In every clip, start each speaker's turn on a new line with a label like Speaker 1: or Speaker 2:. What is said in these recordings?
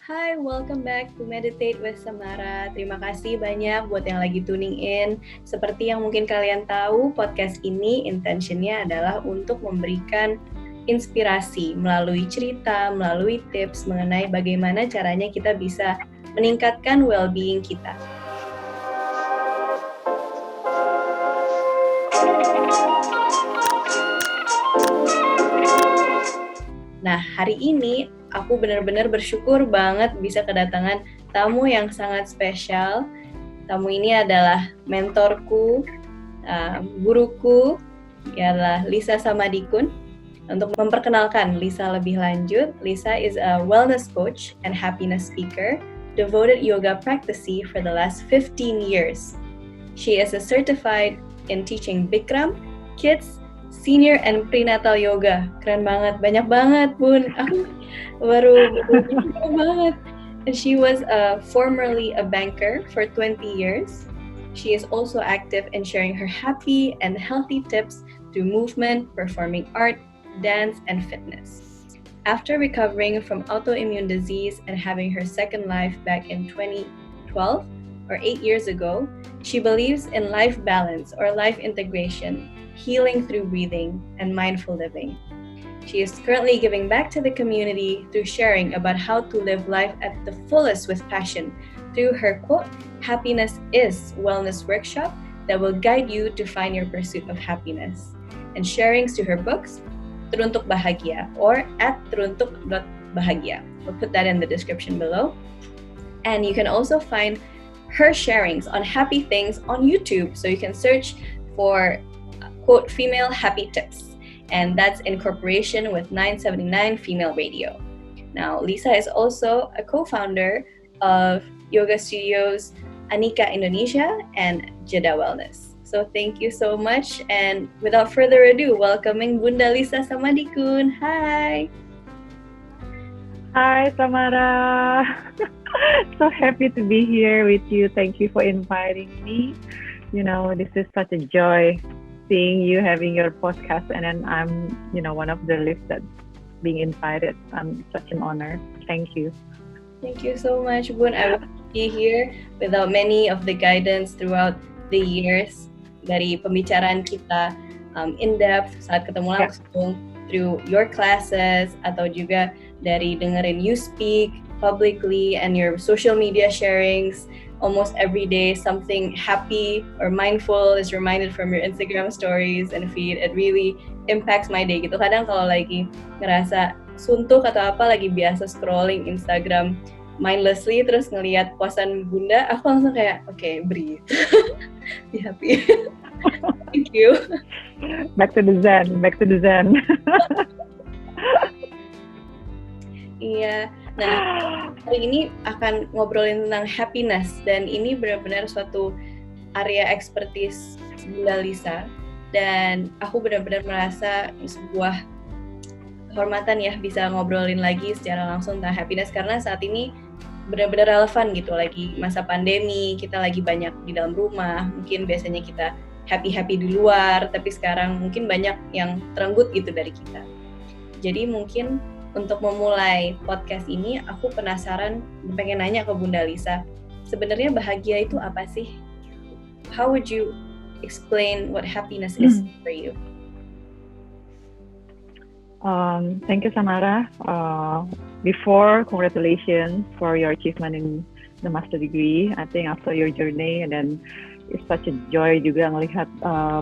Speaker 1: Hai, welcome back to Meditate with Tsamara. Terima kasih banyak buat yang lagi tuning in. Seperti yang mungkin kalian tahu, podcast ini intentionnya adalah untuk memberikan inspirasi melalui cerita, melalui tips mengenai bagaimana caranya kita bisa meningkatkan well-being kita. Nah, hari ini aku benar-benar bersyukur banget bisa kedatangan tamu yang sangat spesial. Tamu ini adalah mentorku, guruku, ialah Lisa Samadikun. Untuk memperkenalkan Lisa lebih lanjut, Lisa is a wellness coach and happiness speaker, devoted yoga practicee for the last 15 years. She is a certified in teaching Bikram, kids, senior and prenatal yoga. Keren banget, banyak banget Bun. Aku baru banget. And she was formerly a banker for 20 years. She is also active in sharing her happy and healthy tips through movement, performing art, dance, and fitness. After recovering from autoimmune disease and having her second life back in 2012, or 8 years ago, she believes in life balance or life integration, healing through breathing, and mindful living. She is currently giving back to the community through sharing about how to live life at the fullest with passion through her quote, HappinessIs Wellness workshop that will guide you to find your pursuit of happiness, and sharings to her books, Teruntuk Bahagia, or at teruntuk.bahagia. We'll put that in the description below. And you can also find her sharings on happy things on YouTube. So you can search for quote female happy tips, and that's in cooperation with 979 Female Radio. Now, Lisa is also a co-founder of yoga studios Anika Indonesia and Jeda Wellness. So thank you so much, and without further ado, welcoming Bunda Lisa Samadikun. Hi.
Speaker 2: Hi, Tsamara. So happy to be here with you. Thank you for inviting me. You know, this is such a joy seeing you having your podcast, and then I'm, one of the list that's being invited. Such an honor. Thank you.
Speaker 1: Thank you so much, Bun. I would be here without many of the guidance throughout the years dari pembicaraan kita in depth saat ketemu langsung through your classes atau juga dari dengerin you speak publicly and your social media sharings. Almost every day something happy or mindful is reminded from your Instagram stories and feed. It really impacts my day gitu. Kadang kalau lagi ngerasa suntuk atau apa, lagi biasa scrolling Instagram mindlessly terus ngelihat posan Bunda, aku langsung kayak okay, breathe. Be happy. Thank you.
Speaker 2: Back to the zen.
Speaker 1: Iya. Nah, hari ini akan ngobrolin tentang happiness, dan ini benar-benar suatu area expertise Bunda Lisa, dan aku benar-benar merasa sebuah kehormatan ya bisa ngobrolin lagi secara langsung tentang happiness, karena saat ini benar-benar relevan gitu, lagi masa pandemi, kita lagi banyak di dalam rumah, mungkin biasanya kita happy-happy di luar, tapi sekarang mungkin banyak yang terenggut gitu dari kita. Jadi mungkin untuk memulai podcast ini, aku penasaran, pengen nanya ke Bunda Lisa, sebenarnya bahagia itu apa sih? How would you explain what happiness is for you?
Speaker 2: Thank you, Tsamara. Before, congratulations for your achievement in the master degree. I think after your journey, and then it's such a joy juga ngelihat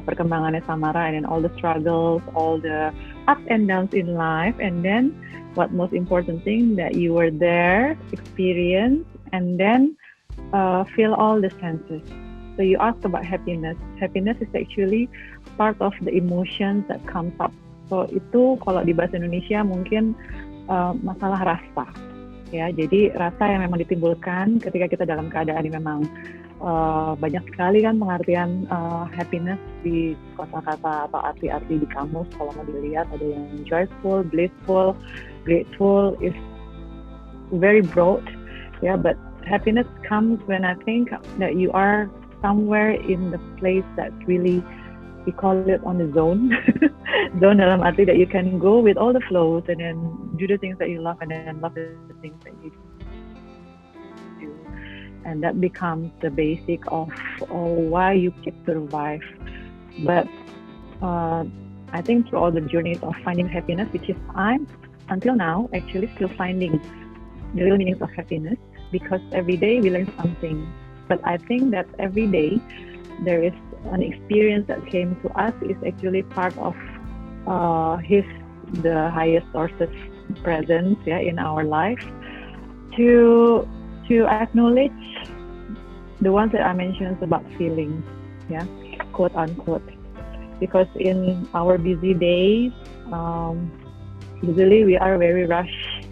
Speaker 2: perkembangannya Tsamara, and then all the struggles, all the ups and downs in life, and then what most important thing that you were there, experience, and then feel all the senses. So you asked about happiness. Happiness is actually part of the emotions that comes up. So itu kalau di bahasa Indonesia mungkin masalah rasa, ya. Jadi rasa yang memang ditimbulkan ketika kita dalam keadaan yang memang banyak sekali kan pengertian happiness di kosakata atau arti-arti di kamus. Kalau mau dilihat ada yang joyful, blissful, grateful, is very broad, ya. But happiness comes when I think that you are somewhere in the place that's really, we call it on the zone. Zone dalam arti that you can go with all the flows and then do the things that you love and then love the things that you do. and that becomes the basic of why you keep survive. But I think through all the journeys of finding happiness, which is I'm until now actually still finding the real meanings of happiness, because every day we learn something. But I think that every day there is an experience that came to us is actually part of the highest source's presence, in our life, to acknowledge the ones that I mentioned about feelings, quote unquote, because in our busy days, usually we are very rushed.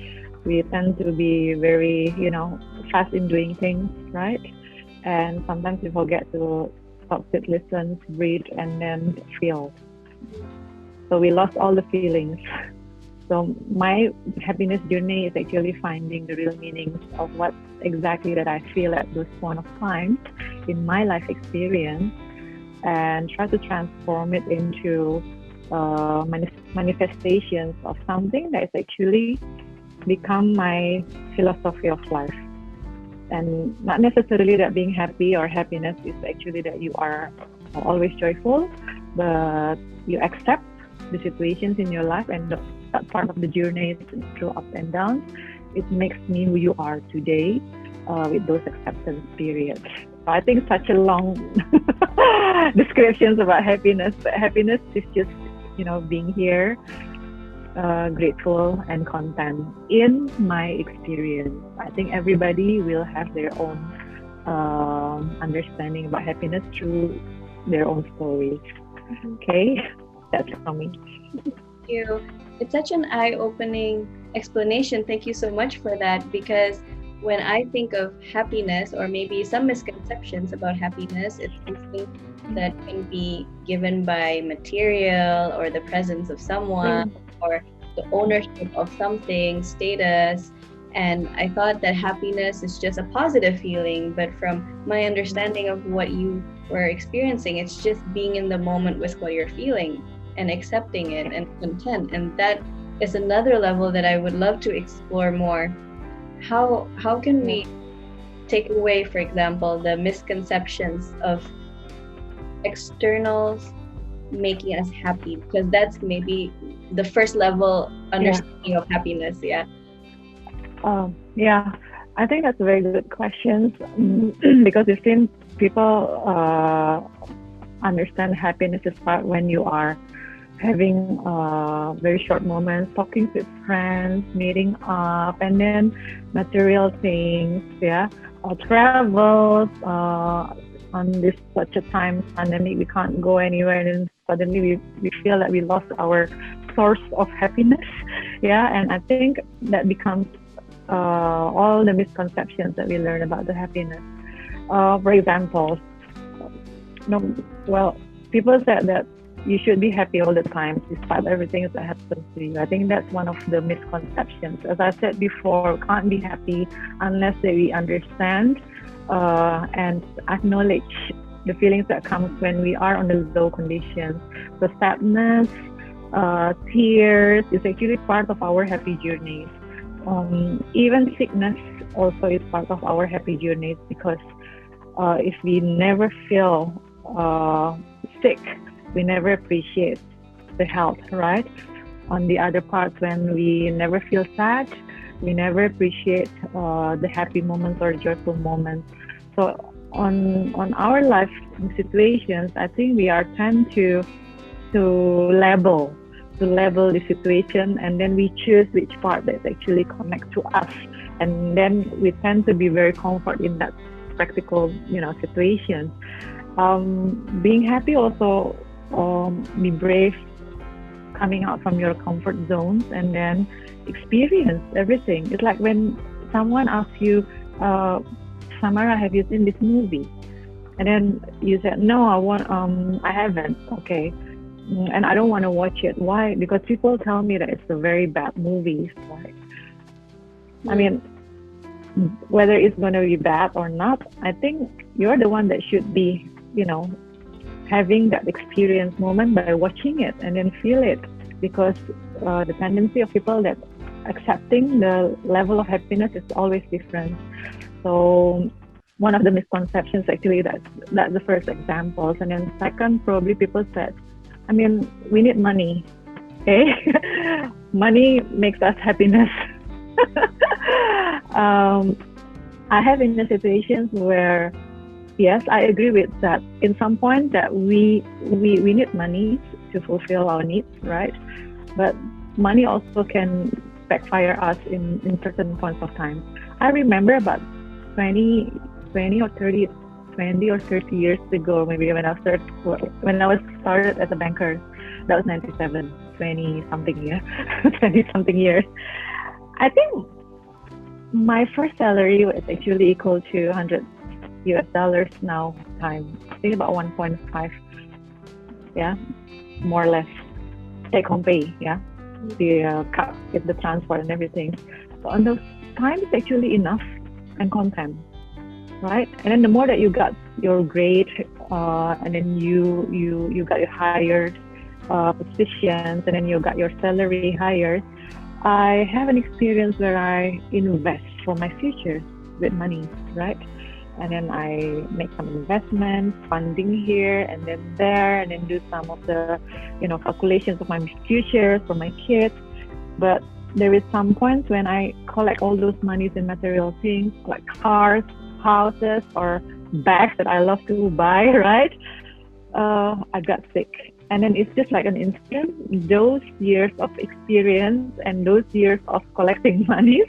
Speaker 2: We tend to be very, fast in doing things, right? And sometimes we forget to stop, sit, listen, breathe, and then feel. So we lost all the feelings. So my happiness journey is actually finding the real meanings of what exactly that I feel at those point of time in my life experience, and try to transform it into manifestations of something that is actually become my philosophy of life. And not necessarily that being happy or happiness is actually that you are always joyful, but you accept the situations in your life, and that part of the journey through ups and downs. It makes me who you are today with those acceptance periods. So I think such a long descriptions about happiness, but happiness is just, being here, grateful and content in my experience. I think everybody will have their own understanding about happiness through their own stories. Okay, that's from me.
Speaker 1: Thank you. It's such an eye-opening explanation. Thank you so much for that, because when I think of happiness, or maybe some misconceptions about happiness, it's something that can be given by material or the presence of someone or the ownership of something, status. And I thought that happiness is just a positive feeling, but from my understanding of what you were experiencing, it's just being in the moment with what you're feeling and accepting it and content. And that is another level that I would love to explore more. How can we take away, for example, the misconceptions of externals making us happy? Because that's maybe the first level understanding of happiness.
Speaker 2: I think that's a very good question, because it seems people understand happiness is part when you are having very short moments, talking with friends, meeting up, and then material things, or travels. On this such a time pandemic, we can't go anywhere, and then suddenly we feel that we lost our source of happiness. And I think that becomes all the misconceptions that we learn about the happiness. For example, people said that you should be happy all the time despite everything that happens to you. I think that's one of the misconceptions. As I said before, we can't be happy unless we understand and acknowledge the feelings that comes when we are on the low conditions. So sadness, tears is actually part of our happy journey. Even sickness also is part of our happy journeys, because if we never feel sick, we never appreciate the health, right? On the other parts, when we never feel sad, we never appreciate the happy moments or joyful moments. So on our life situations, I think we are tend to label the situation, and then we choose which part that actually connect to us, and then we tend to be very comfort in that practical situation. Being happy also, be brave, coming out from your comfort zones, and then experience everything. It's like when someone asks you, Tsamara, have you seen this movie? And then you said, no, I haven't. Okay. And I don't want to watch it. Why? Because people tell me that it's a very bad movie. Right? I mean, whether it's going to be bad or not, I think you're the one that should be, having that experience moment by watching it and then feel it. Because the tendency of people that accepting the level of happiness is always different. So one of the misconceptions actually. That's the first example. And then second, probably people said, I mean, we need money. Okay, money makes us happiness. I have been in situations where, yes, I agree with that. In some point, that we need money to fulfill our needs, right? But money also can backfire us in certain points of time. I remember about 20 or 30 years ago, maybe when I was started as a banker. That was 97, 20 something years. 20 something years. I think my first salary was actually equal to $100 now time. I think about 1.5, yeah, more or less take home pay, yeah, the cut, get the transport and everything. So on those times, actually enough and content, right? And then the more that you got your grade, and then you got your higher positions, and then you got your salary higher. I have an experience where I invest for my future with money, right? And then I make some investments, funding here and then there, and then do some of the, calculations of my future for my kids. But there is some points when I collect all those monies in material things like cars, houses, or bags that I love to buy, right? I got sick. And then it's just like an instant, those years of experience and those years of collecting monies,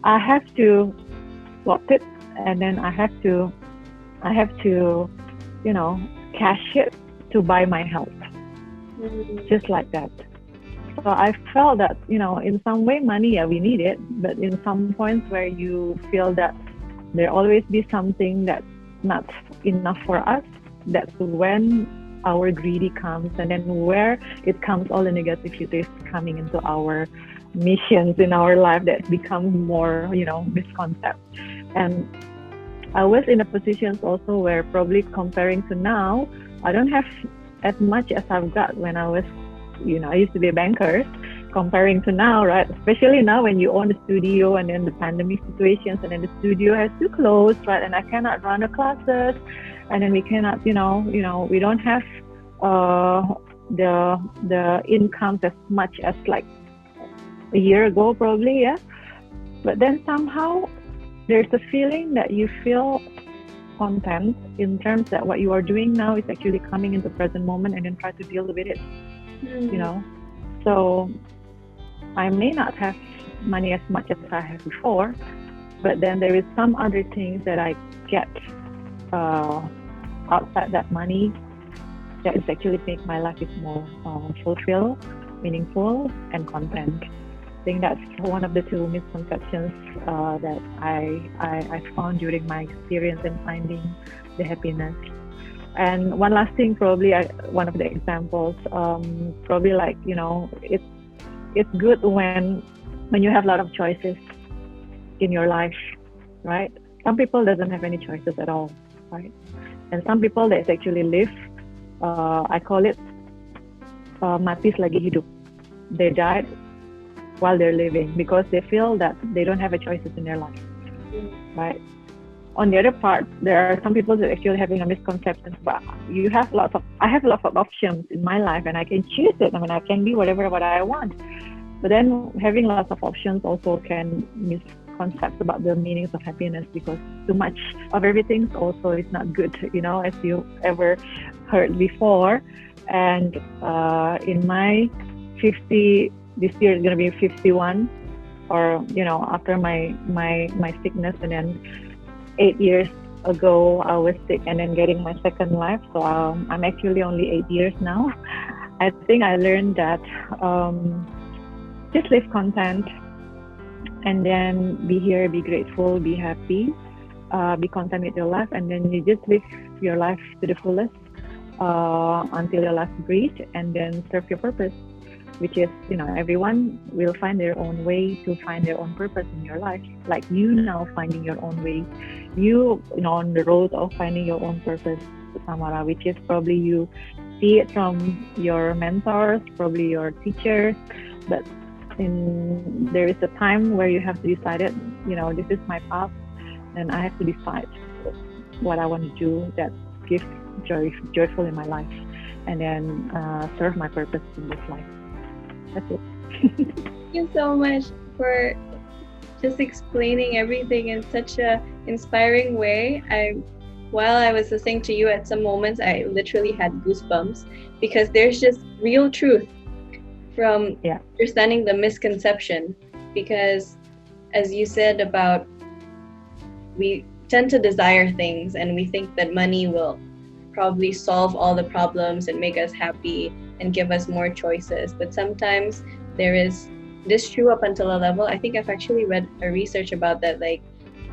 Speaker 2: I have to swap it, and then I have to, cash it to buy my health. Just like that. So I felt that, in some way money, yeah, we need it, but in some points where you feel that there always be something that's not enough for us, that's when our greedy comes, and then where it comes all the negativity is coming into our missions in our life that become more, misconcept. And I was in a position also where probably comparing to now, I don't have as much as I've got when I was, I used to be a banker, comparing to now, right? Especially now when you own a studio and then the pandemic situations, and then the studio has to close, right? And I cannot run the classes, and then we cannot, we don't have the incomes as much as like a year ago, probably, yeah. But then somehow there's a feeling that you feel content in terms that what you are doing now is actually coming into the present moment, and then try to deal with it, So I may not have money as much as I had before, but then there is some other things that I get outside that money that is actually make my life is more fulfilled, meaningful, and content. I think that's one of the two misconceptions that I found during my experience in finding the happiness. And one last thing, probably one of the examples, probably like, it's good when you have a lot of choices in your life, right? Some people doesn't have any choices at all, right? And some people that actually live, I call it mati selagi hidup. They died while they're living because they feel that they don't have a choices in their life, right? On the other part, there are some people that actually having a misconception, but I have lots of options in my life, and I can choose it. I mean, I can be what I want. But then having lots of options also can misconcept about the meanings of happiness, because too much of everything also is not good, as you ever heard before. And in my 50, this year is going to be 51, or, after my sickness, and then 8 years ago, I was sick and then getting my second life. So I'm actually only 8 years now. I think I learned that just live content, and then be here, be grateful, be happy, be content with your life, and then you just live your life to the fullest until your last breath, and then serve your purpose, which is, everyone will find their own way to find their own purpose in your life. Like you now finding your own way, you on the road of finding your own purpose, Tsamara, which is probably you see it from your mentors, probably your teachers, but there is a time where you have to decide it, this is my path, and I have to decide what I want to do that gives joyful in my life, and then serve my purpose in this life. That's it.
Speaker 1: Thank you so much for just explaining everything in such a inspiring way. While I was listening to you, at some moments I literally had goosebumps, because there's just real truth from understanding the misconception. Because as you said about, we tend to desire things and we think that money will probably solve all the problems and make us happy and give us more choices. But sometimes there is this true up until a level. I think I've actually read a research about that, like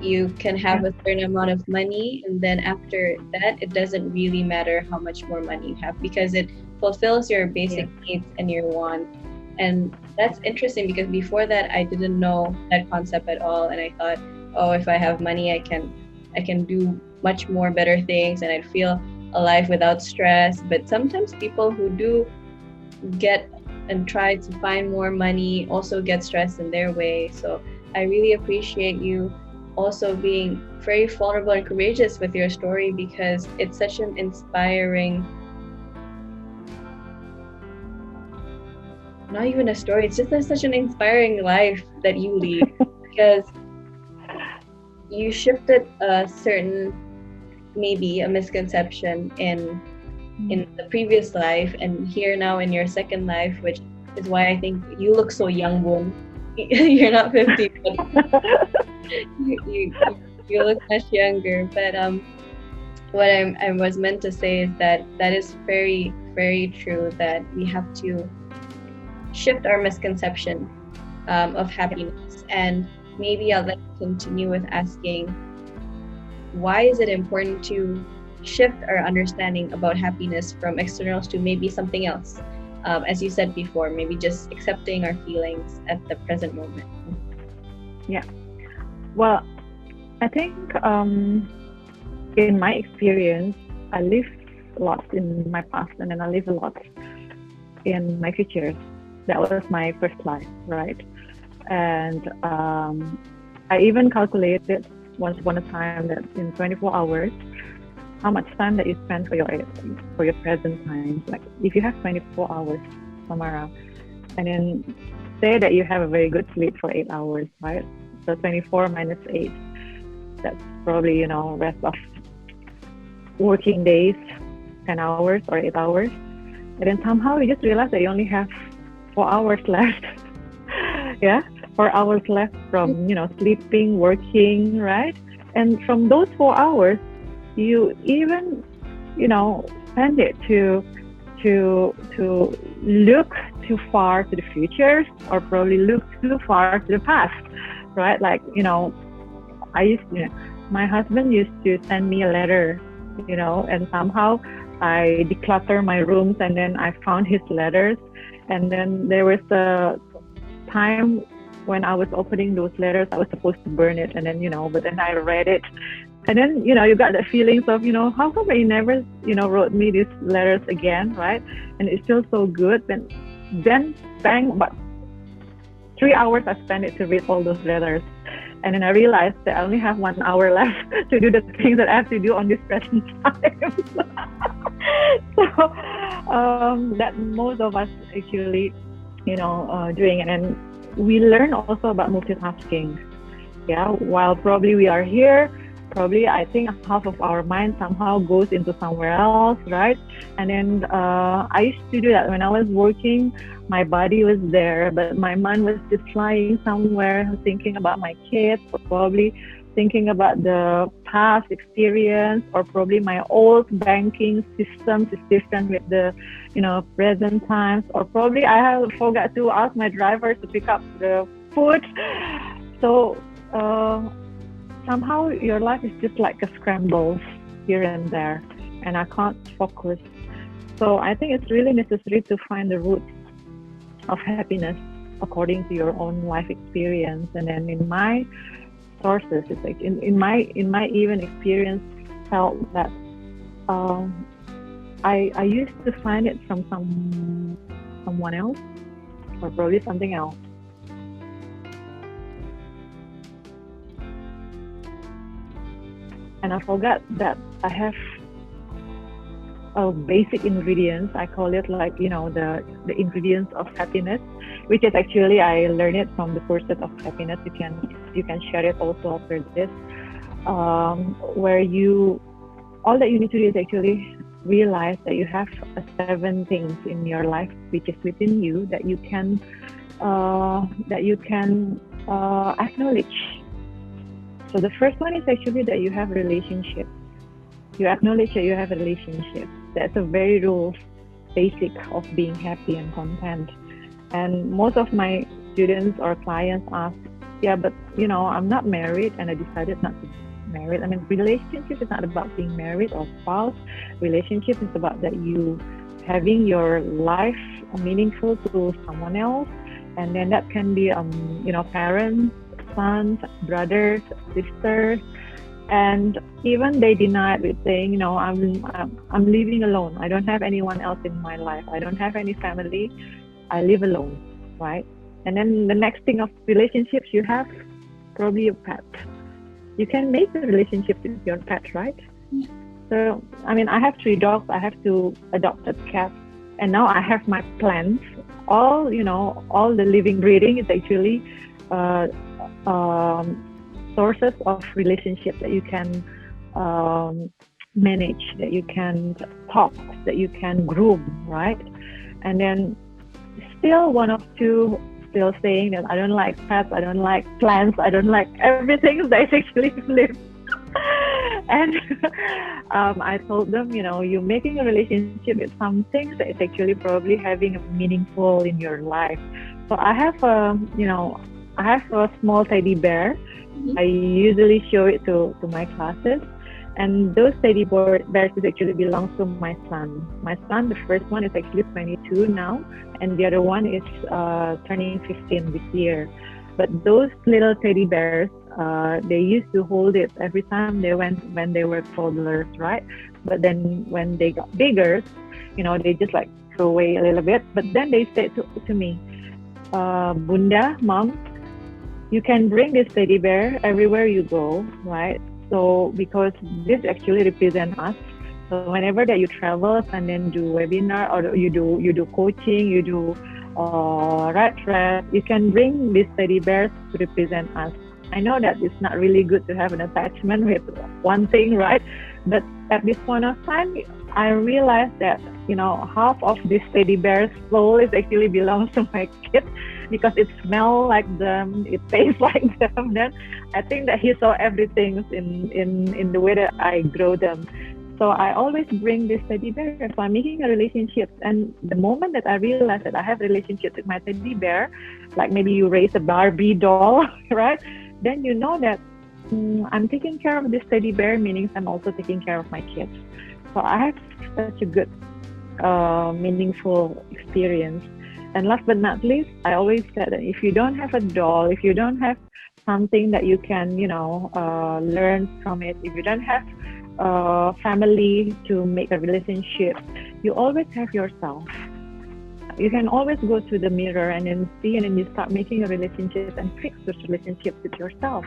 Speaker 1: you can have a certain amount of money, and then after that it doesn't really matter how much more money you have, because it fulfills your basic needs and your wants. And that's interesting, because before that I didn't know that concept at all, and I thought, oh, if I have money I can do much more better things and I'd feel alive without stress. But sometimes people who do get and try to find more money also get stressed in their way. So I really appreciate you also being very vulnerable and courageous with your story, because it's such an inspiring, not even a story, it's just such an inspiring life that you lead. Because you shifted a certain, maybe a misconception in the previous life, and here now in your second life, which is why I think you look so young, Boon. You're not 50, but you look much younger. But what I was meant to say is that is very, very true, that we have to shift our misconception of happiness. And maybe I'd like to continue with asking, why is it important to shift our understanding about happiness from externals to maybe something else? As you said before, maybe just accepting our feelings at the present moment.
Speaker 2: Yeah. Well, I think in my experience, I live a lot in my past, and then I live a lot in my future. That was my first life, right? And I even calculated once upon a time that in 24 hours, how much time that you spend for your present time. Like if you have 24 hours, Tsamara, and then say that you have a very good sleep for 8 hours, right? So 24 minus 8, that's probably, rest of working days, 10 hours or 8 hours. And then somehow you just realize that you only have 4 hours left. 4 hours left from, sleeping, working, right? And from those 4 hours, you even, spend it to look too far to the future, or probably look too far to the past, right? Like, my husband used to send me a letter, and somehow I declutter my rooms, and then I found his letters, and then there was a time when I was opening those letters, I was supposed to burn it, and then, but then I read it. And then, you got the feelings of, how come he never, wrote me these letters again, right? And it feels so good. And then, bang, but 3 hours I spent it to read all those letters. And then I realized that I only have 1 hour left to do the things that I have to do on this present time. So, that most of us actually, doing it. And we learn also about multitasking. Yeah, while probably we are here, probably I think half of our mind somehow goes into somewhere else, right? And then I used to do that when I was working. My body was there, but my mind was just lying somewhere, thinking about my kids, or probably thinking about the past experience, or probably my old banking systems is different with the, present times, or probably I have forgot to ask my driver to pick up the food. So somehow your life is just like a scramble here and there, and I can't focus. So I think it's really necessary to find the root of happiness according to your own life experience. And then in my sources, it's like in my even experience, felt that I used to find it from someone else, or probably something else. and I forgot that I have basic ingredients. I call it like, the ingredients of happiness, which is actually I learned it from the Pursuit of Happiness. You can share it also after this, where all that you need to do is actually realize that you have 7 things in your life which is within you that you can acknowledge. So the first one is actually that you have relationships. You acknowledge that you have a relationship. That's a very basic of being happy and content. And most of my students or clients ask, yeah, but I'm not married and I decided not to be married. I mean, relationship is not about being married or spouse. Relationship is about that you having your life meaningful to someone else. And then that can be, parents, sons, brothers, sisters. And even they deny it with saying, I'm living alone. I don't have anyone else in my life. I don't have any family. I live alone, right? And then the next thing of relationships you have, probably a pet. You can make a relationship with your pet, right?
Speaker 1: Yeah.
Speaker 2: So, I mean, I have 3 dogs. I have 2 adopted cats. And now I have my plants. All the living, breathing is actually sources of relationships that you can manage, that you can talk, that you can groom, right? And then still one of 2 still saying that I don't like pets, I don't like plants, I don't like everything that actually live. And I told them, you're making a relationship with some things that is actually probably having a meaningful in your life. So I have a small teddy bear. Mm-hmm. I usually show it to my classes, and those teddy bears actually belongs to my son. My son, the first one is actually 22 now, and the other one is turning 15 this year. But those little teddy bears, they used to hold it every time when they were toddlers, right? But then when they got bigger, they just like throw away a little bit. But then they said to me, Bunda, Mom, you can bring this teddy bear everywhere you go, right? So because this actually represents us. So whenever that you travel and then do webinar or you do coaching, you do rat race, you can bring these teddy bears to represent us. I know that it's not really good to have an attachment with one thing, right? But at this point of time, I realized that half of this teddy bear's soul is actually belongs to my kid, because it smells like them, it tastes like them. Then I think that he saw everything in the way that I grow them. So I always bring this teddy bear. So I'm making a relationship. And the moment that I realize that I have a relationship with my teddy bear, like maybe you raise a Barbie doll, right? Then you know that I'm taking care of this teddy bear, meaning I'm also taking care of my kids. So I have such a good, meaningful experience. And last but not least, I always said that if you don't have a doll, if you don't have something that you can, learn from it, if you don't have family to make a relationship, you always have yourself. You can always go to the mirror and then see, and then you start making a relationship and fix those relationships with yourself.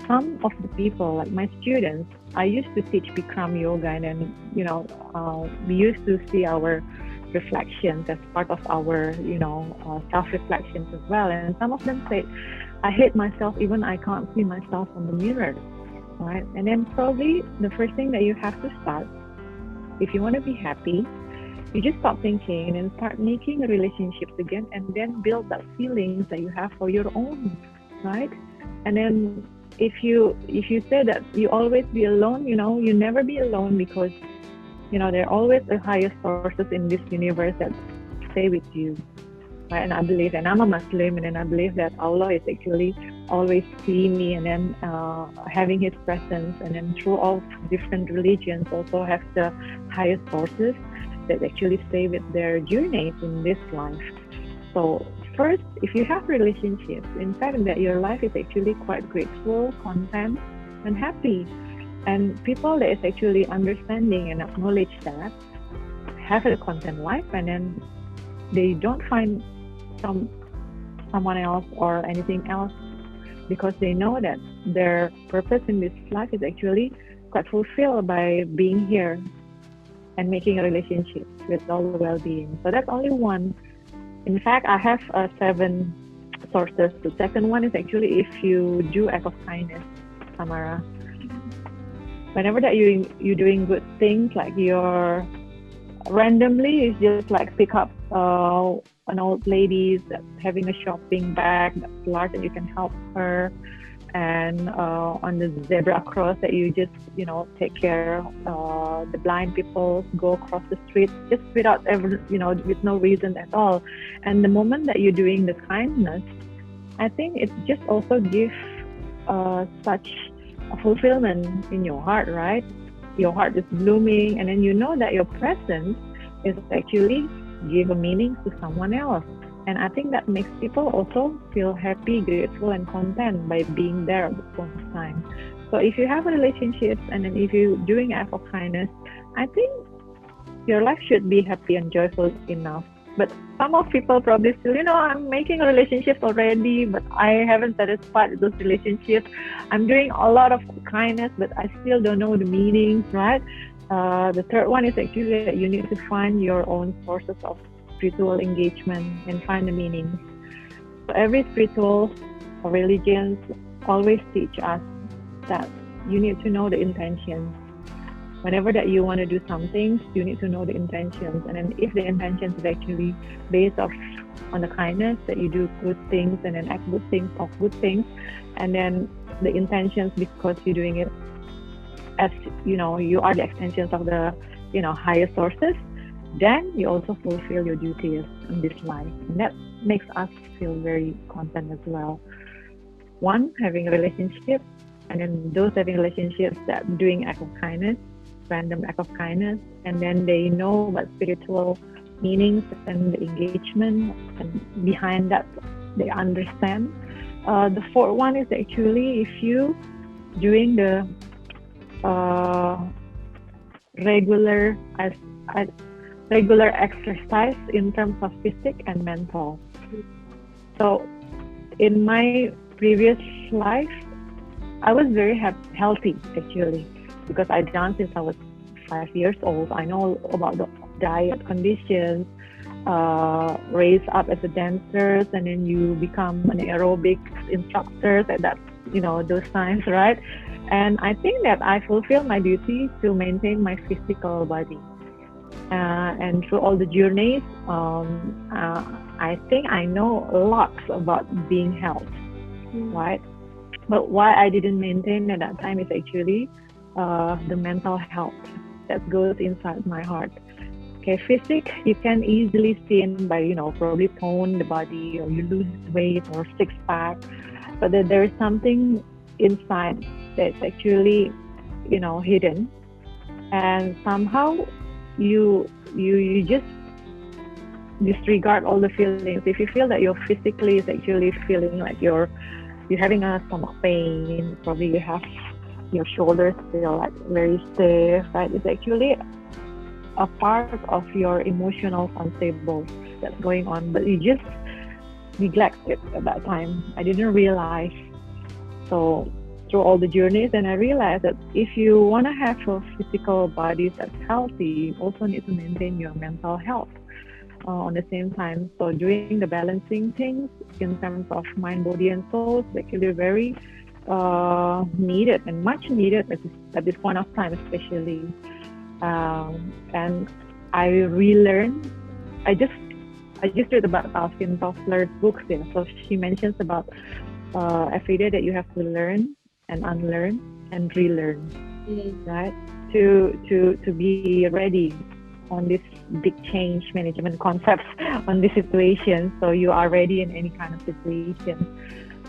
Speaker 2: Some of the people, like my students, I used to teach Bikram yoga, and then we used to see our reflections as part of our self-reflections as well. And some of them say, I hate myself, even I can't see myself on the mirror, right? And then probably the first thing that you have to start, if you want to be happy, you just stop thinking and then start making relationships again, and then build that feelings that you have for your own, right? And then if you say that you always be alone, you never be alone, because there are always the highest sources in this universe that stay with you, right? And I believe, and I'm a Muslim, and then I believe that Allah is actually always seeing me, and then having His presence, and then through all different religions also have the highest sources that actually stay with their journeys in this life. So first, if you have relationships, in fact that your life is actually quite grateful, content, and happy. And people that is actually understanding and acknowledge that have a content life, and then they don't find someone else or anything else, because they know that their purpose in this life is actually quite fulfilled by being here and making a relationship with all the well-being. So that's only one. In fact, I have 7 sources. The second one is actually if you do act of kindness, Tsamara. Whenever that you're doing good things, like you're randomly, it's just like pick up an old lady that's having a shopping bag that's large and you can help her, and on the zebra cross that you just take care the blind people go across the street just without ever with no reason at all. And the moment that you're doing the kindness, I think it just also gives such a fulfillment in your heart, right? Your heart is blooming, and then you know that your presence is actually give a meaning to someone else. And I think that makes people also feel happy, grateful, and content by being there at the point of time. So if you have a relationship and then if you're doing act of kindness, I think your life should be happy and joyful enough. But some of people probably still, I'm making a relationship already, but I haven't satisfied those relationships. I'm doing a lot of kindness, but I still don't know the meanings, right? The third one is actually that you need to find your own sources of spiritual engagement and find the meanings. So every spiritual or religions always teach us that you need to know the intentions. Whenever that you want to do something, you need to know the intentions. And then if the intentions is actually based on the kindness, that you do good things and then act good things of good things, and then the intentions because you're doing it as you are the extensions of the higher sources, then you also fulfill your duties in this life. And that makes us feel very content as well. One, having a relationship, and then those having relationships that doing act of kindness, random act of kindness, and then they know what spiritual meanings and the engagement, and behind that they understand. The fourth one is actually if you doing the regular exercise in terms of physical and mental. So in my previous life, I was very healthy actually, because I danced since I was 5 years old. I know about the diet conditions, raise up as a dancer, and then you become an aerobics instructor at that, those times, right? And I think that I fulfill my duty to maintain my physical body. And through all the journeys, I think I know a lot about being health, right? But why I didn't maintain at that time is actually the mental health that goes inside my heart. Okay, physic, you can easily see by, probably tone the body, or you lose weight or six pack, but there is something inside that's actually, hidden, and somehow you just disregard all the feelings. If you feel that your physically is actually feeling like you're having a stomach pain, probably you have your shoulders feel like very stiff, right? It's actually a part of your emotional unstable that's going on, but you just neglect it at that time. I didn't realize. So through all the journeys, and I realized that if you want to have a physical body that's healthy, you also need to maintain your mental health on the same time. So doing the balancing things in terms of mind, body, and soul is actually very needed and much needed at this point of time, especially. And I relearned. I just read about Alvin Toffler's books here. So she mentions about every day that you have to learn and unlearn and relearn, right? To be ready on this big change management concepts on this situation, so you are ready in any kind of situation.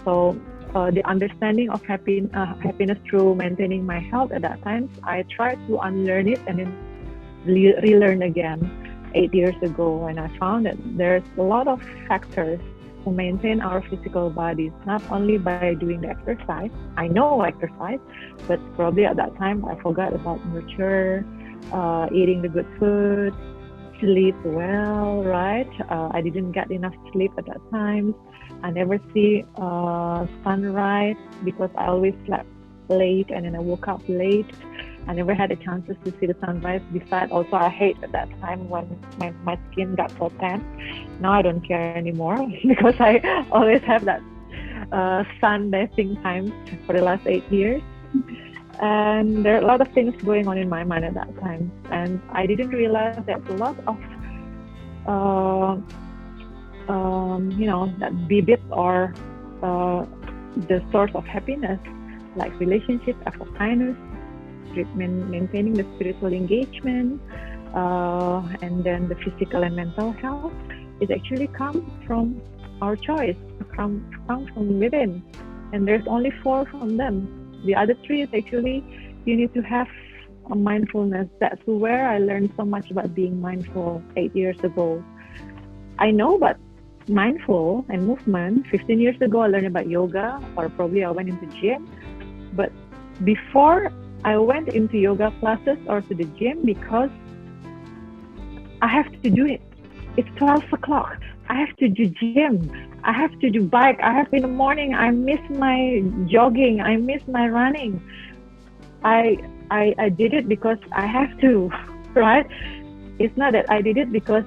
Speaker 2: So the understanding of happiness through maintaining my health at that time, I tried to unlearn it and then relearn again 8 years ago, and I found that there's a lot of factors to maintain our physical bodies, not only by doing the exercise. I know exercise, but probably at that time I forgot about nurture, eating the good food, sleep well, right? I didn't get enough sleep at that time. I never see sunrise because I always slept late and then I woke up late. I never had a chances to see the sunrise. Besides, also I hate at that time when my skin got so tan. Now I don't care anymore because I always have that sun bathing times for the last 8 years. And there are a lot of things going on in my mind at that time. And I didn't realize that a lot of, that bibit or the source of happiness, like relationship, act of kindness, maintaining the spiritual engagement, and then the physical and mental health, it actually comes from our choice, comes from within. And there's only 4 from them. The other 3 is actually you need to have a mindfulness. That's where I learned so much about being mindful 8 years ago. I know about mindful and movement. 15 years ago, I learned about yoga, or probably I went into gym. But before I went into yoga classes or to the gym, because I have to do it. It's 12 o'clock. I have to do gym. I have to do bike. I have in the morning. I miss my jogging. I miss my running. I did it because I have to, right? It's not that I did it because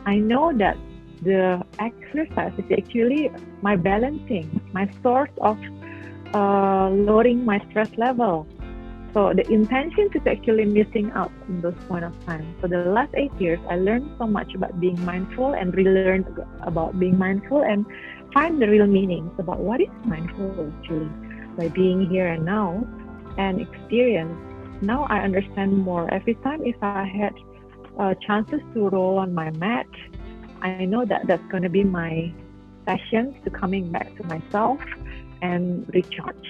Speaker 2: I know that the exercise is actually my balancing, my source of lowering my stress level. So the intention is actually missing out in those point of time. So the last 8 years, I learned so much about being mindful and relearned about being mindful and find the real meanings about what is mindful actually by being here and now and experience. Now I understand more. Every time if I had chances to roll on my mat, I know that that's going to be my sessions to coming back to myself and recharge.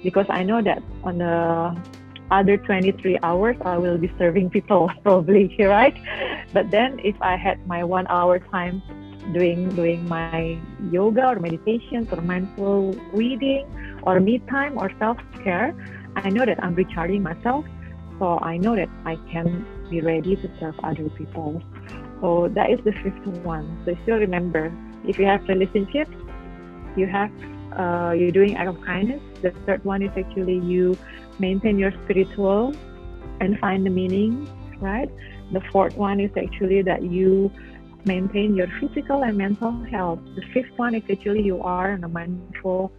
Speaker 2: Because I know that on the other 23 hours, I will be serving people probably, right? But then if I had my 1 hour time doing my yoga or meditations or mindful reading or me time or self-care, I know that I'm recharging myself. So I know that I can be ready to serve other people. So that is the 5th one. So still remember, if you have relationships, you have you're doing act of kindness. The 3rd one is actually you maintain your spiritual and find the meaning, right? The 4th one is actually that you maintain your physical and mental health. The 5th one is actually you are in a mindful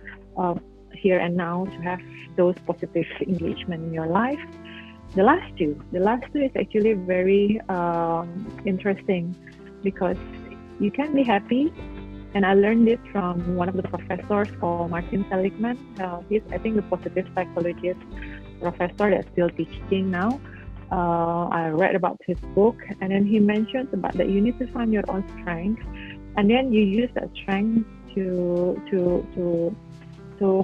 Speaker 2: here and now to have those positive engagement in your life. The last two is actually very interesting because you can be happy. And I learned this from one of the professors called Martin Seligman. He's, I think, the positive psychologist professor that's still teaching now. I read about his book, and then he mentions about that you need to find your own strength, and then you use that strength to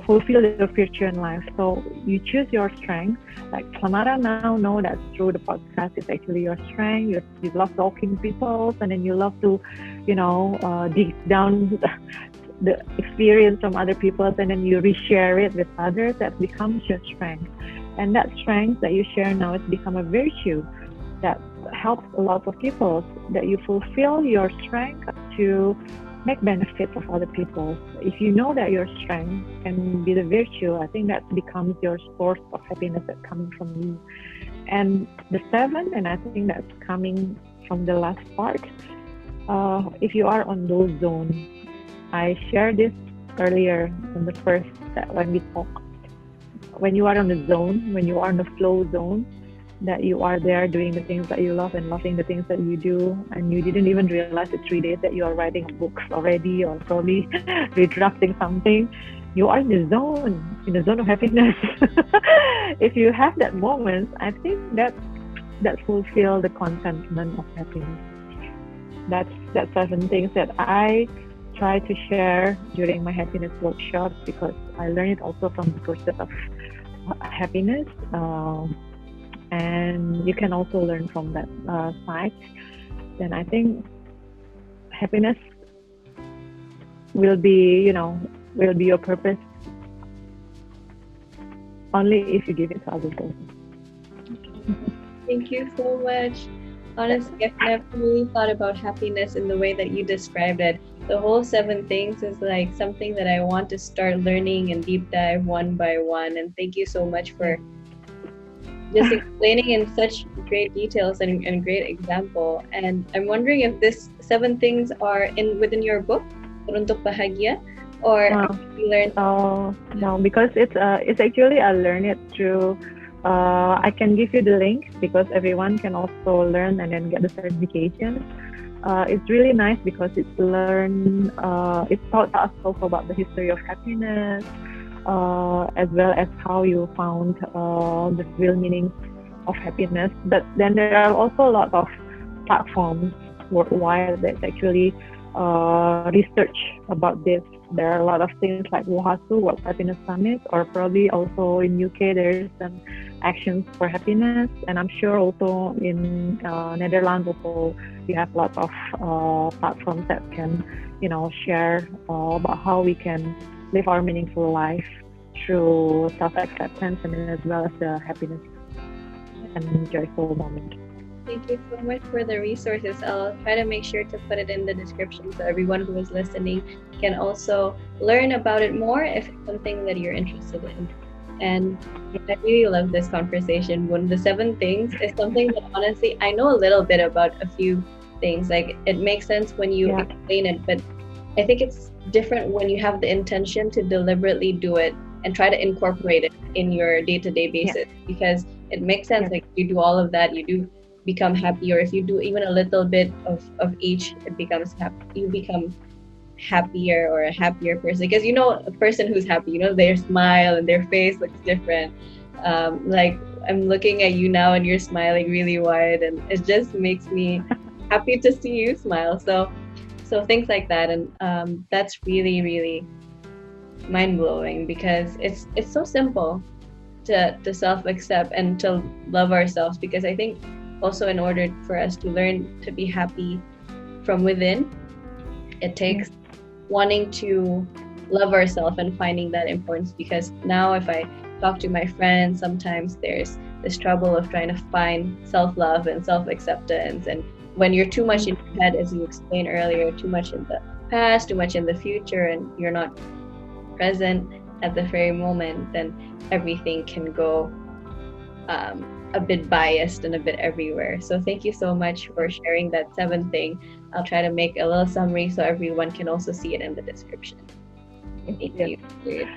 Speaker 2: fulfill your future in life. So you choose your strength. Like Tsamara now know that through the podcast, it's actually your strength. You love talking to people, and then you love to, dig down the experience from other people, and then you reshare it with others. That becomes your strength. And that strength that you share now has become a virtue that helps a lot of people, that you fulfill your strength to make benefits of other people. If you know that your strength can be the virtue, I think that becomes your source of happiness that comes from you. And the 7, and I think that's coming from the last part, if you are on those zones, I shared this earlier in the first when we talked. When you are on the zone, when you are in the flow zone, that you are there doing the things that you love and loving the things that you do, and you didn't even realize the 3 days that you are writing books already or probably redrafting something. You are in the zone of happiness. If you have that moment, I think that fulfills the contentment of happiness. That's 7 things that I try to share during my happiness workshops, because I learned it also from the process of happiness. And you can also learn from that side. Then I think happiness will be your purpose only if you give it to other people.
Speaker 1: Thank you so much. Honestly, I've never really thought about happiness in the way that you described it. The whole 7 things is like something that I want to start learning and deep dive one by one. And thank you so much for just explaining in such great details and great example. And I'm wondering if this 7 things are within your book, Untuk Bahagia, or you learned.
Speaker 2: No, because it's actually I learned it through. I can give you the link because everyone can also learn and then get the certification. It's really nice because it's taught us also about the history of happiness, as well as how you found the real meaning of happiness. But then there are also a lot of platforms worldwide that actually research about this. There are a lot of things like WHASU, World Happiness Summit, or probably also in UK there is some actions for happiness, and I'm sure also in Netherlands also you have lots of platforms that can share about how we can live our meaningful life through self-acceptance and as well as the happiness and joyful moment.
Speaker 1: Thank you so much for the resources. I'll try to make sure to put it in the description so everyone who is listening can also learn about it more if it's something that you're interested in. And I really love this conversation. One of the 7 things is something that honestly I know a little bit about a few things. Like it makes sense when you explain it, but I think it's different when you have the intention to deliberately do it and try to incorporate it in your day-to-day basis, because it makes sense. Like you do all of that, you do become happy, or if you do even a little bit of each, it becomes happy. You become happier or a happier person, because a person who's happy, their smile and their face looks different. Like I'm looking at you now and you're smiling really wide, and it just makes me happy to see you smile. So things like that, and that's really, really mind-blowing, because it's so simple to self-accept and to love ourselves, because I think also in order for us to learn to be happy from within, it takes wanting to love ourselves and finding that importance. Because now if I talk to my friends, sometimes there's this trouble of trying to find self-love and self-acceptance, and when you're too much in your head, as you explained earlier, too much in the past, too much in the future, and you're not present at the very moment, then everything can go a bit biased and a bit everywhere. So thank you so much for sharing that 7th thing. I'll try to make a little summary so everyone can also see it in the description. Thank you.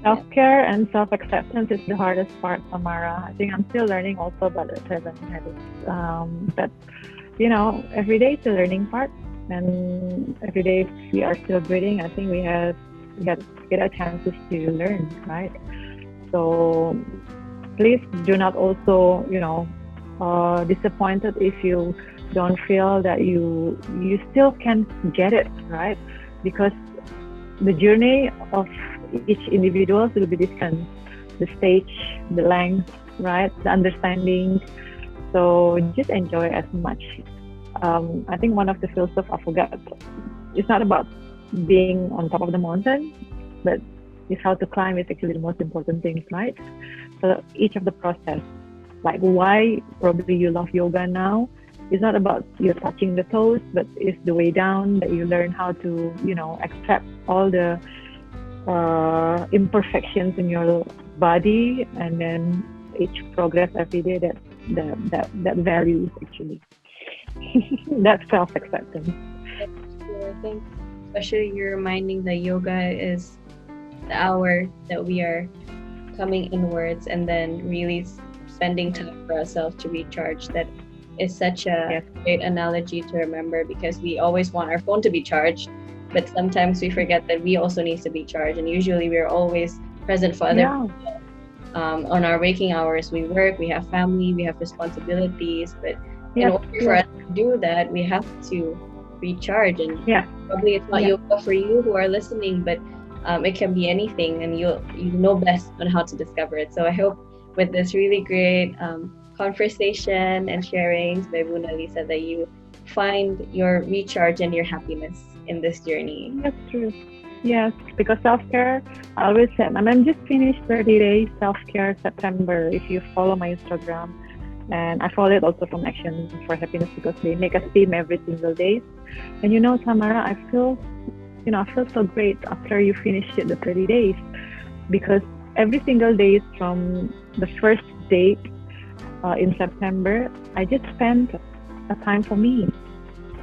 Speaker 2: Self-care and self-acceptance is the hardest part, Tsamara. I think I'm still learning also about the 7 habits. But every day is a learning part, and every day we are still breathing. I think we get our chances to learn, right? So please do not also disappointed if you don't feel that you still can get it, right? Because the journey of each individual will be different, the stage, the length, right, the understanding. So just enjoy as much. I think one of the philosophy I forgot, it's not about being on top of the mountain, but it's how to climb is actually the most important thing, right? So each of the process, like why probably you love yoga now, it's not about you touching the toes, but it's the way down that you learn how to, accept all the imperfections in your body, and then each progress every day that values actually. That's self-acceptance.
Speaker 1: I think especially you're reminding that yoga is the hour that we are coming inwards and then really spending time for ourselves to recharge. That is such a great analogy to remember, because we always want our phone to be charged, but sometimes we forget that we also need to be charged, and usually we're always present for other people. On our waking hours, we work, we have family, we have responsibilities, but in order for us to do that, we have to recharge. And probably it's not yoga for you who are listening, but it can be anything, and you know best on how to discover it. So I hope with this really great conversation and sharings by Buna Lisa that you find your recharge and your happiness in this journey.
Speaker 2: That's true. Yes, because self-care, I always said, I'm just finished 30 days self-care September. If you follow my Instagram, and I follow it also from Action for Happiness, because they make a theme every single day. And Tsamara, I feel so great after you finish it, the 30 days, because every single day from the first date in September, I just spent a time for me.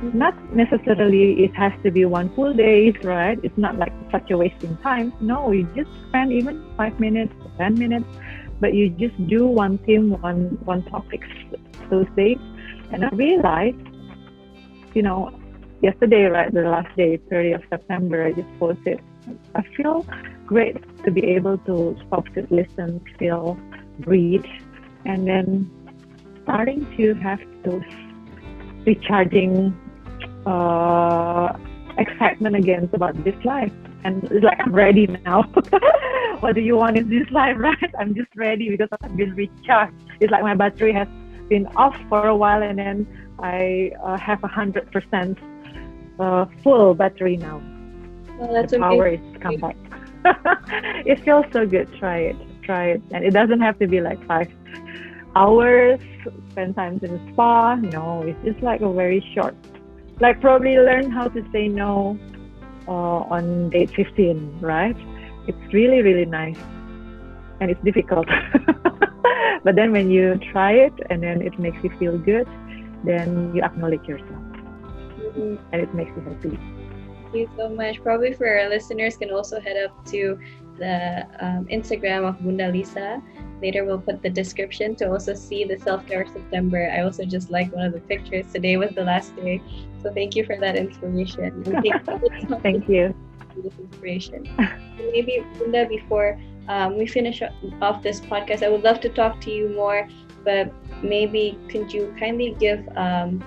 Speaker 2: Not necessarily it has to be one full day, right? It's not like such a wasting time. No, you just spend even 5 minutes, 10 minutes, but you just do one theme, one topic those days. And I realized, yesterday, right, the last day, 30th of September, I just posted. I feel great to be able to stop, sit, listen, feel, breathe, and then starting to have those recharging excitement again about this life. And it's like, I'm ready now. What do you want in this life, right? I'm just ready because I've been recharged. It's like my battery has been off for a while, and then I have 100% full battery now.
Speaker 1: Well, that's
Speaker 2: the power is come back. It feels so good. Try it. And it doesn't have to be like 5 hours, spend time in the spa. No, it's just like a very short, like probably learn how to say no on date 15, right? It's really, really nice. And it's difficult. But then when you try it and then it makes you feel good, then you acknowledge yourself. And it makes you happy.
Speaker 1: Thank you so much. Probably for our listeners can also head up to the Instagram of Bunda Lisa. Later we'll put the description to also see the self-care September. I also just like one of the pictures. Today was the last day. So thank you for that inspiration.
Speaker 2: Thank you.
Speaker 1: This inspiration. Maybe Bunda, before we finish off this podcast, I would love to talk to you more, but maybe could you kindly give a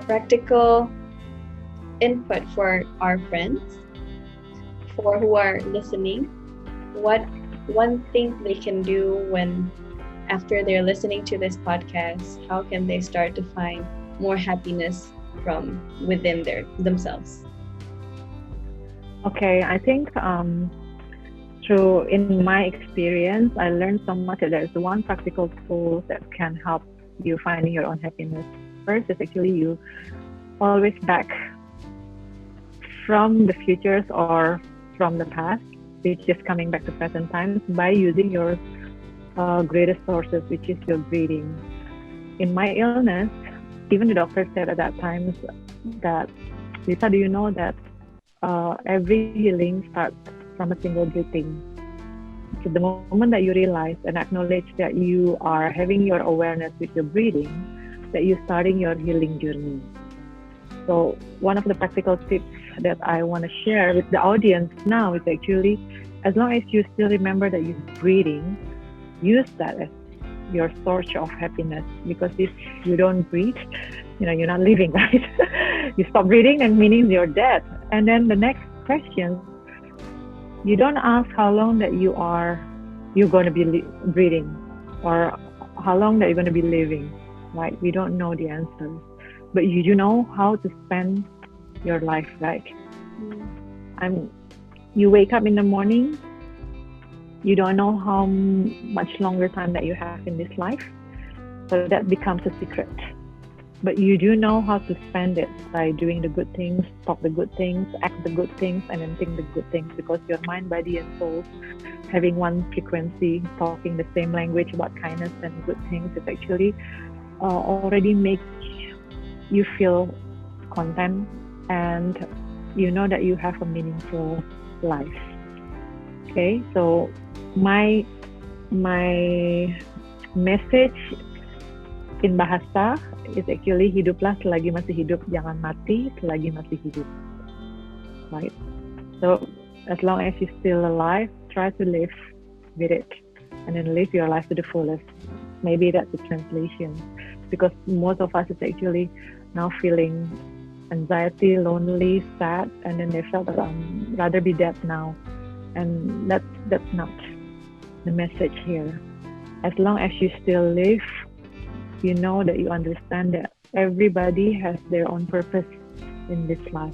Speaker 1: practical input for our friends, for who are listening, what one thing they can do when after they're listening to this podcast, how can they start to find more happiness from within themselves?
Speaker 2: Okay, I think through in my experience, I learned so much that there's one practical tool that can help you finding your own happiness. First is actually you always back from the futures or from the past, which is coming back to present times by using your greatest sources, which is your breathing. In my illness, even the doctor said at that time that, Lisa, do you know that every healing starts from a single breathing? So the moment that you realize and acknowledge that you are having your awareness with your breathing, that you're starting your healing journey. So one of the practical tips that I want to share with the audience now is actually, as long as you still remember that you're breathing, use that as your source of happiness. Because if you don't breathe, you're not living, right? You stop breathing, and meaning you're dead. And then the next question, you don't ask how long that you're going to be breathing, or how long that you're going to be living, right? We don't know the answers, but you do know how to spend your life, right? You wake up in the morning, you don't know how much longer time that you have in this life, so that becomes a secret. But you do know how to spend it by doing the good things, talk the good things, act the good things, and then think the good things, because your mind, body, and soul having one frequency, talking the same language about kindness and good things, is actually already makes you feel content, and you know that you have a meaningful life. Okay, so my message in bahasa is actually, hiduplah selagi masih hidup, jangan mati selagi masih hidup. Right? So as long as you're still alive, try to live with it, and then live your life to the fullest. Maybe that's the translation, because most of us is actually now feeling anxiety, lonely, sad, and then they felt that rather be dead now. And that's not the message here. As long as you still live, you know that you understand that everybody has their own purpose in this life,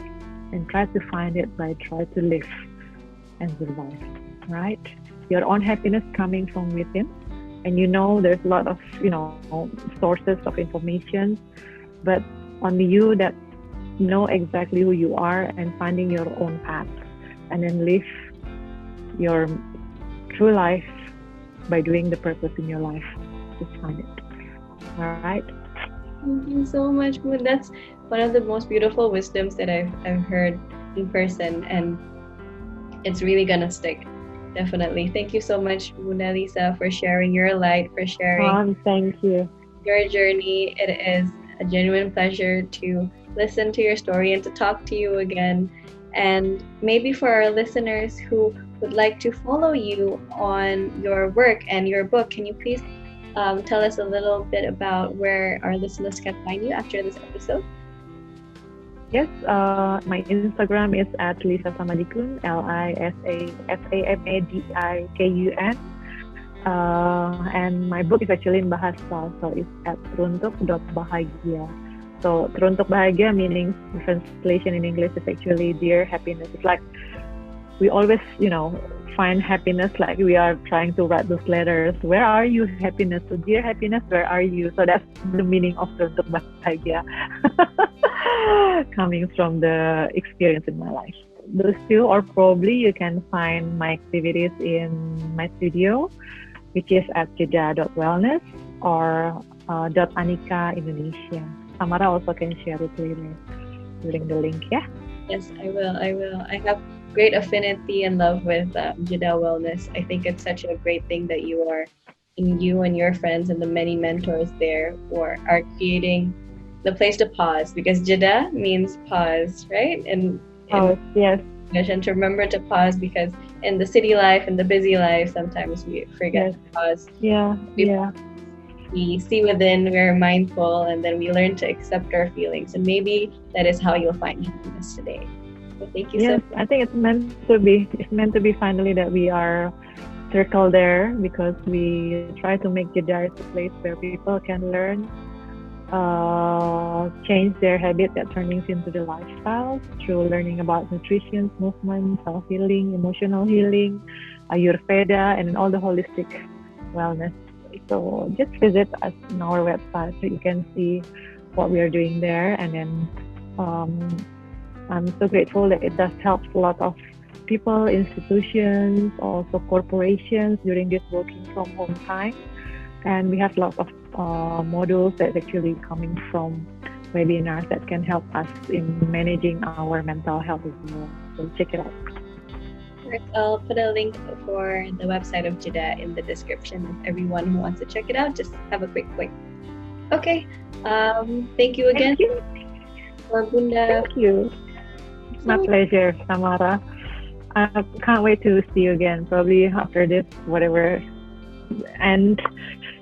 Speaker 2: and try to find it by try to live and survive, right? Your own happiness coming from within, and there's a lot of sources of information, but only you that know exactly who you are, and finding your own path, and then live your true life by doing the purpose in your life, just find it. All right.
Speaker 1: Thank you so much, Moon. That's one of the most beautiful wisdoms that I've heard in person, and it's really gonna stick. Definitely. Thank you so much, Mona Lisa, for sharing your light, for sharing
Speaker 2: Thank you.
Speaker 1: your journey. It is a genuine pleasure to listen to your story and to talk to you again. And maybe for our listeners who would like to follow you on your work and your book, can you please tell us a little bit about where our listeners can find you after this episode?
Speaker 2: Yes, my Instagram is at Lisa Samadikun, LISASAMADIKUN. And my book is actually in Bahasa, so it's at teruntuk.bahagia. So teruntuk bahagia meaning, the translation in English is actually dear happiness. It's like we always, find happiness, like we are trying to write those letters. Where are you, happiness? So dear happiness, where are you? So that's the meaning of teruntuk bahagia, coming from the experience in my life. Those two, or probably you can find my activities in my studio, which is at Jeda.Wellness or .Anika Indonesia. Tsamara also can share it later during the link, yeah?
Speaker 1: Yes, I will. I have great affinity and love with Jeda Wellness. I think it's such a great thing that you and your friends and the many mentors there are creating the place to pause, because Jeda means pause, right? And
Speaker 2: yes.
Speaker 1: And to remember to pause, because in the city life and the busy life, sometimes we forget to pause.
Speaker 2: Yeah.
Speaker 1: We see within, we're mindful, and then we learn to accept our feelings. And maybe that is how you'll find happiness today. So thank you so much.
Speaker 2: I think it's meant to be. It's meant to be finally that we are circled there, because we try to make Jeda a place where people can learn, change their habit that turns into the lifestyle through learning about nutrition, movement, self-healing, emotional healing, Ayurveda, and all the holistic wellness. So just visit us on our website so you can see what we are doing there. And then I'm so grateful that it does help a lot of people, institutions, also corporations during this working from home time. And we have lots of modules that's actually coming from webinars that can help us in managing our mental health as well. So check it out.
Speaker 1: I'll put a link for the website of Jeda in the description. If everyone who wants to check it out, just have a quick click. Okay. Thank you again.
Speaker 2: Thank you.
Speaker 1: For Bunda.
Speaker 2: Thank you. My pleasure, Tsamara. I can't wait to see you again, probably after this, whatever. And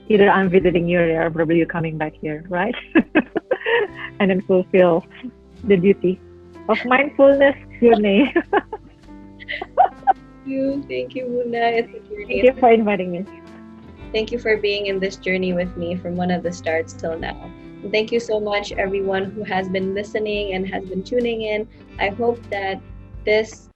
Speaker 2: either I'm visiting you or probably you're coming back here, right? And then fulfill the duty of mindfulness journey.
Speaker 1: Thank you, Bunda. It's a journey.
Speaker 2: Thank you for inviting me.
Speaker 1: Thank you for being in this journey with me from one of the starts till now. And thank you so much, everyone who has been listening and has been tuning in. I hope that this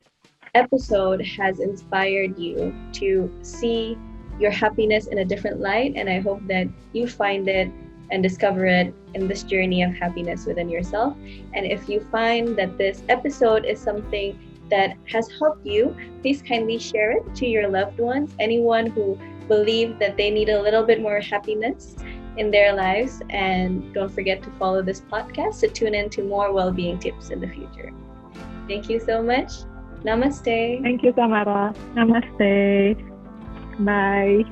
Speaker 1: episode has inspired you to see your happiness in a different light, and I hope that you find it and discover it in this journey of happiness within yourself. And if you find that this episode is something that has helped you, please kindly share it to your loved ones, anyone who believe that they need a little bit more happiness in their lives. And don't forget to follow this podcast to tune in to more well-being tips in the future. Thank you so much. Namaste.
Speaker 2: Thank you, Tsamara. Namaste. Bye.